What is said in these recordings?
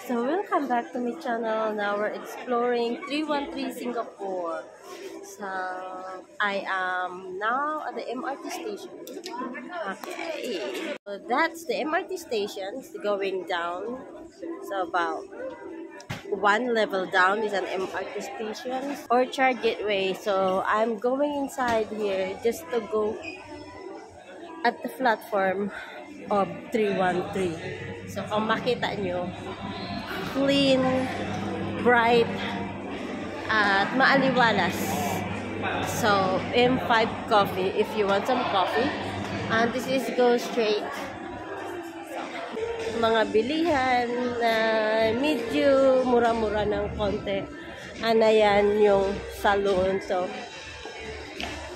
So welcome back to my channel. Now we're exploring 313 Singapore. So I am now at the MRT station. Okay, so that's the MRT station. It's going down. So about one level down is an MRT station. Orchard Gateway. So I'm going inside here just to go at the platform of 313. So kung makita nyo, clean, bright, at maaliwalas. So, M5 coffee if you want some coffee. And this is go straight. Mga bilihan na medyo mura-mura ng konti. Ano yan yung salon. So,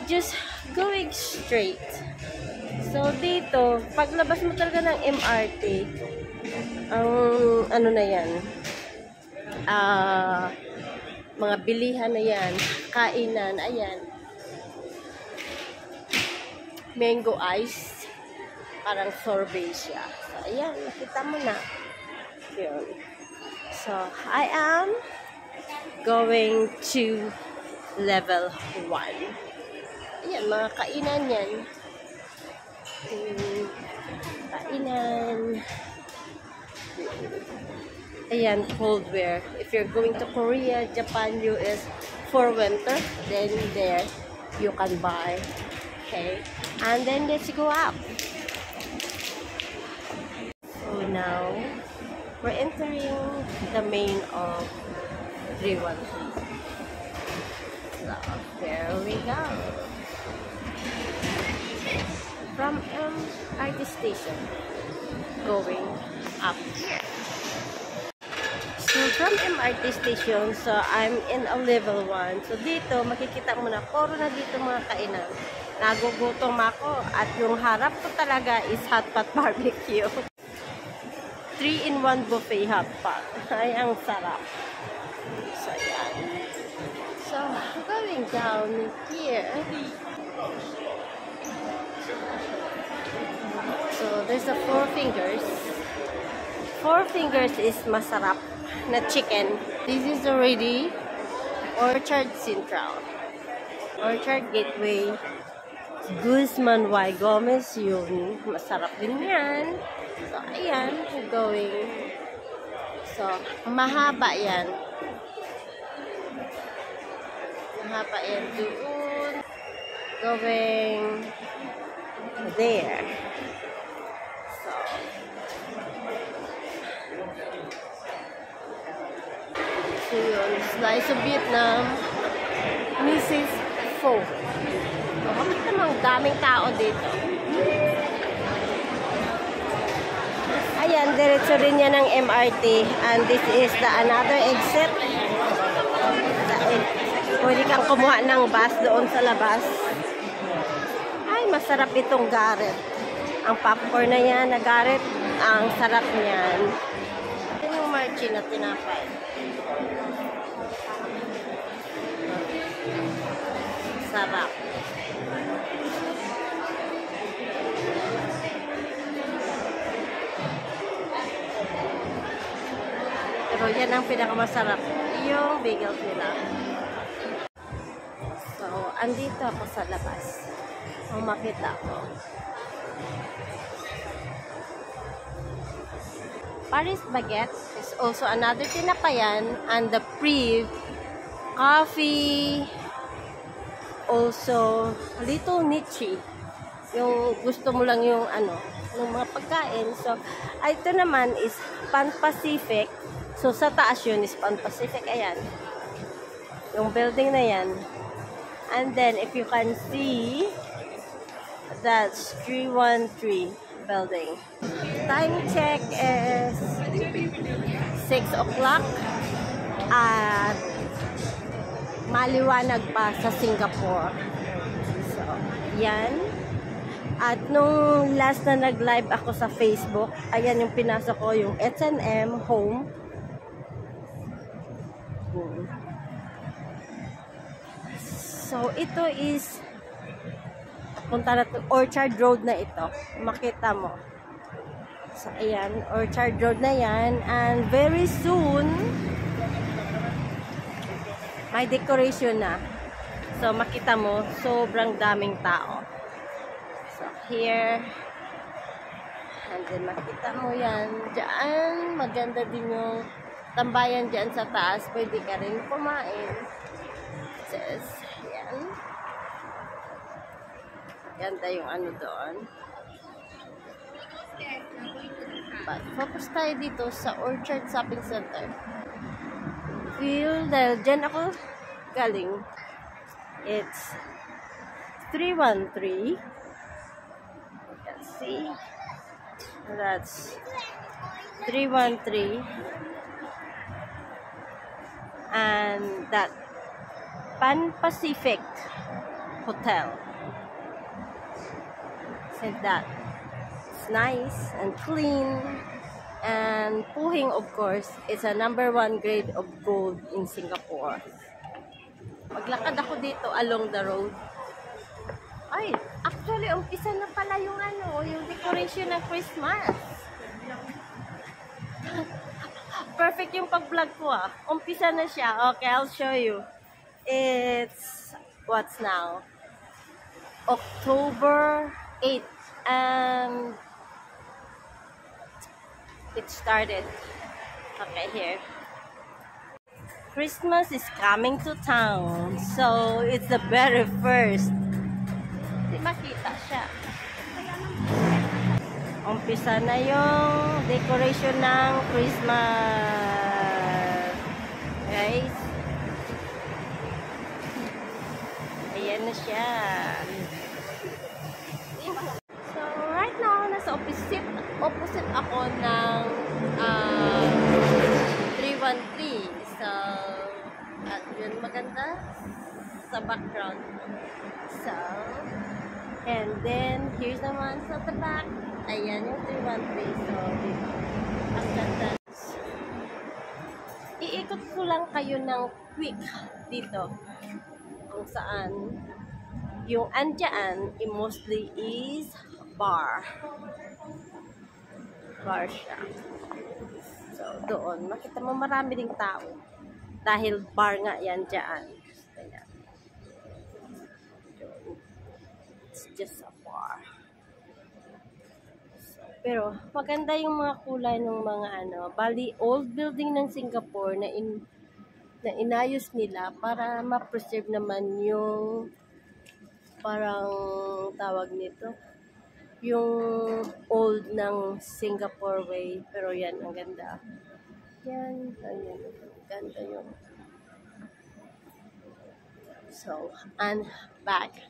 just going straight. So, dito, paglabas mo talaga ng MRT, ang ano na yan, mga bilihan na yan, kainan, ayan, mango ice, parang sorbet siya. So, ayan, nakita mo na. Yun. So, I am going to level 1. Ayan, mga kainan yan. Kainan. Ayan, cold wear. If you're going to Korea, Japan, US for winter, then there you can buy. Okay, and then let's go up. So now we're entering the main of 313. So there we go. From MRT station going up. So from MRT station, so I'm in a level 1. So dito, makikita mo na, puro na dito mga kainan. Nagugutom ako at yung harap ko talaga is hot pot barbecue. 3-in-1 buffet hot pot. Ay, ang sarap. So yan. So going down here. So there's a 4 fingers. 4 fingers is masarap na chicken. This is already Orchard Central. Orchard Gateway. Guzman Y. Gomez yun. Masarap din yan. So ayan, going. So mahaba yan. Mahaba yan doon. Going there. So yun, slice of Vietnam, Mrs. Pho. So, makita mo, daming tao dito. Ayan, diretso rin yan ng MRT. And this is the another exit. Pwede kang kumuha ng bus doon sa labas. Ay, masarap itong garet. Ang popcorn na yan na garet, ang sarap niyan. Ito yung marching na tinapay. Sarap. Pero yan ang pinakamasarap. Yung bagels nila. So, andito ako sa labas. Ang makita ko. Paris Baguette is also another tinapayan, and the Priv coffee, also little niche. Yung gusto mo lang yung ano, ng mga pagkain. So, ito naman is Pan Pacific. So, sa taas yun is Pan Pacific. Ayan. Yung building na yan. And then, if you can see, that's 313 building. Time check is 6 o'clock at maliwanag pa sa Singapore. So, yan. At nung last na nag-live ako sa Facebook, ayan yung pinasok ko, yung H&M Home. So, ito is punta na to, Orchard Road na ito. Makita mo. So, ayan, Orchard Road na yan. And very soon, may decoration na. So, makita mo, sobrang daming tao. So, here. And then, makita mo yan. Diyan, maganda din yung tambayan dyan sa taas. Pwede ka rin kumain. Says, yan. Ganda yung ano doon. But focus tayo dito sa Orchard Shopping Center. Feel dahil dyan ako galing. It's 313. You can see. That's 313. And that Pan Pacific Hotel. Said that it's nice and clean, and Puhing, of course, is a #1 grade of gold in Singapore. Maglakad ako dito along the road. Ay, actually, umpisa na pala yung yung decoration ng Christmas. Perfect yung pag-vlog ko Umpisa na siya. Okay, I'll show you. It's, what's now? October 8th, and it started. Okay, here. Christmas is coming to town, so it's the very first. Di makita siya. Umpisa na yung decoration ng Christmas. Guys. Ayan na siya. So, right now, nasa opposite ako ng 313. So, at yun maganda sa background. So, and then, here's naman sa the back. Ayan yung 313. So, ang ganda. Iikot ko lang kayo ng quick dito. Kung saan yung andyan, mostly is bar siya. So, doon, makita mo marami ding tao. Dahil bar nga yan dyan. Ayan. It's just a bar. So, pero, maganda yung mga kulay ng mga bali, old building ng Singapore na inayos nila para ma-preserve naman yung parang tawag nito yung old ng Singapore way, pero yan ang ganda yan, ayan, ganda yun. So, and back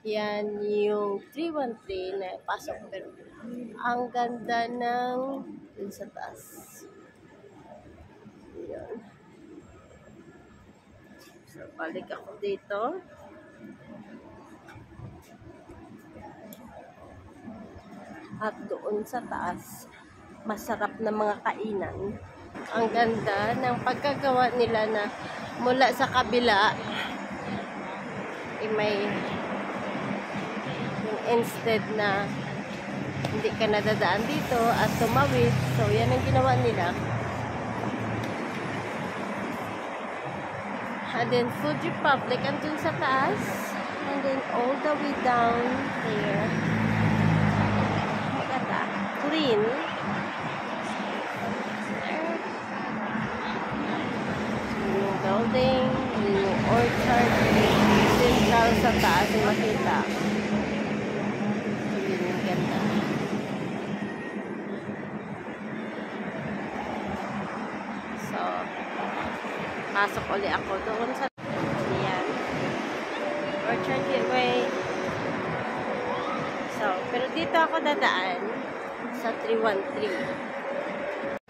yan yung 313 na pasok, pero ang ganda ng dun sa taas yan. So, balik ako dito. At doon sa taas, masarap na mga kainan. Ang ganda ng pagkagawa nila na mula sa kabila, may instead na hindi ka nadadaan dito at tumawid. So, yan ang ginawa nila. And then, Food Republic, andun sa taas. And then, all the way down here. Maganda. Clean. Yung building, yung orchard, central sa taas, yung makita. So, yun yung ganda. So, pasok ulit ako doon sa yan. Orchard Gateway. So, pero dito ako dadaan sa 313.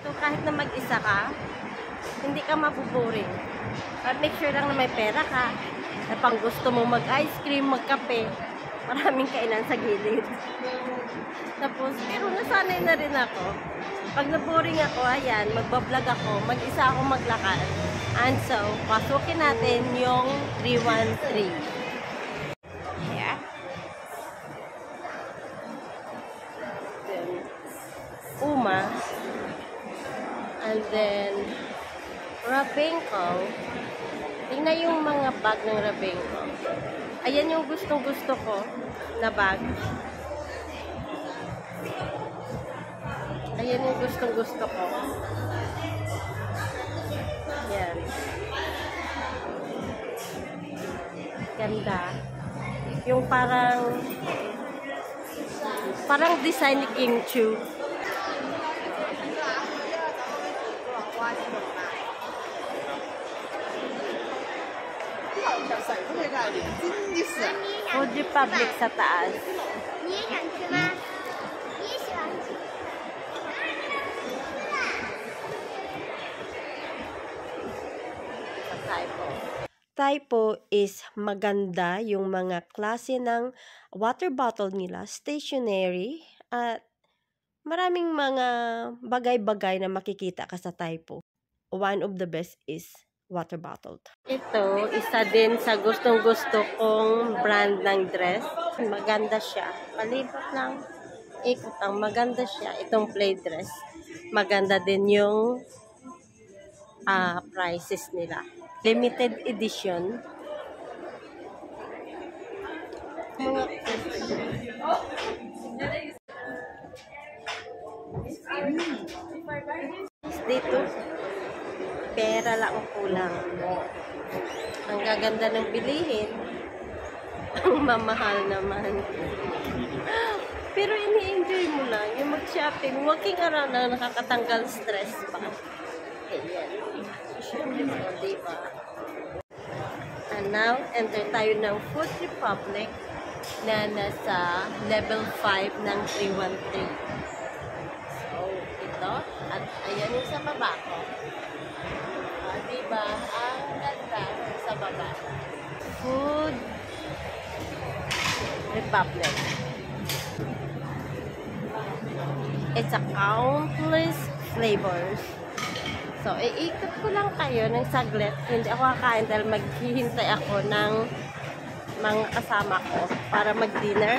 So, kahit na mag-isa ka, hindi ka mabuboring. But make sure lang na may pera ka. Na pang gusto mo mag-ice cream, mag-kape. Maraming kainan sa gilid. Tapos, pero nasanay na rin ako. Pag naboring ako, ayan, magbablog ako, mag-isa ako maglakad. And so, pasukin natin yung 313. Yeah. Then, And Rabenko. Tingnan yung mga bag ng Rabenko. Ayan yung gustong-gusto ko na bag. Ayan yung gustong-gusto ko. Yan. Ganda. Yung parang design ni King Chu. Food Republic sa taas. Typo is maganda yung mga klase ng water bottle nila, stationery, at maraming mga bagay-bagay na makikita ka sa Typo. One of the best is water bottle. Ito, isa din sa gustong-gusto kong brand ng dress. Maganda siya. Palibot lang. Ikot ang maganda siya. Itong play dress. Maganda din yung prices nila. Limited edition. Dito, pera lang ang kulang. Ang gaganda ng bilihin. Ang mamahal naman. Pero ini-enjoy mo lang yung mag-shopping. Walking around na nakakatanggal stress pa. Ayan. Diba? And now, enter tayo ng Food Republic na nasa level 5 ng 313. So, ito. At ayan yung sa baba ko. Diba? Ang ganda sa baba. Food Republic. It's a countless flavors. So, iikot ko lang kayo ng saglit. Hindi ako kakain dahil maghihintay ako ng mga kasama ko para mag-dinner.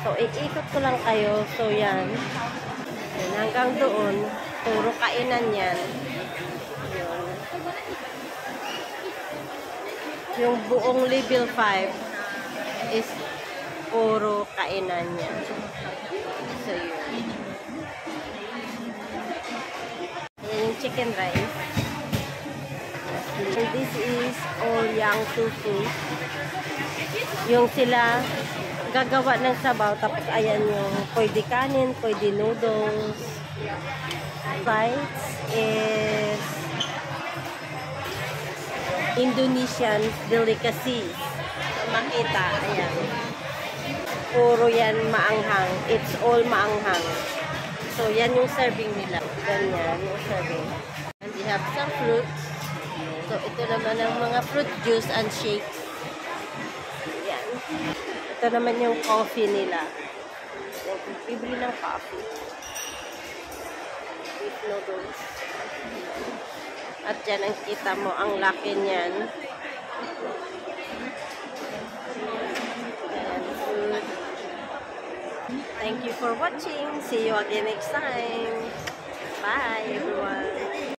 So, iikot ko lang kayo. So, yan. Hanggang doon, puro kainan yan. Yun. Yung buong level 5 is puro kainan yan. So, yun. Yung chicken rice. And this is all young tofu. Yung sila gagawa ng sabaw. Tapos ayan yung pwede kanin, pwede noodles. Rice is Indonesian delicacy. So, makita, ayan. Puro yan maanghang. It's all maanghang. So, yan yung serving nila. Ganyan yung serving. And they have some fruits. So, ito naman ang mga fruit juice and shakes. Yan. Ito naman yung coffee nila. Yung bibili ng coffee. With noodles. At dyan ang kita mo, ang laki niyan. Yan, food. Thank you for watching. See you again next time. Bye, everyone.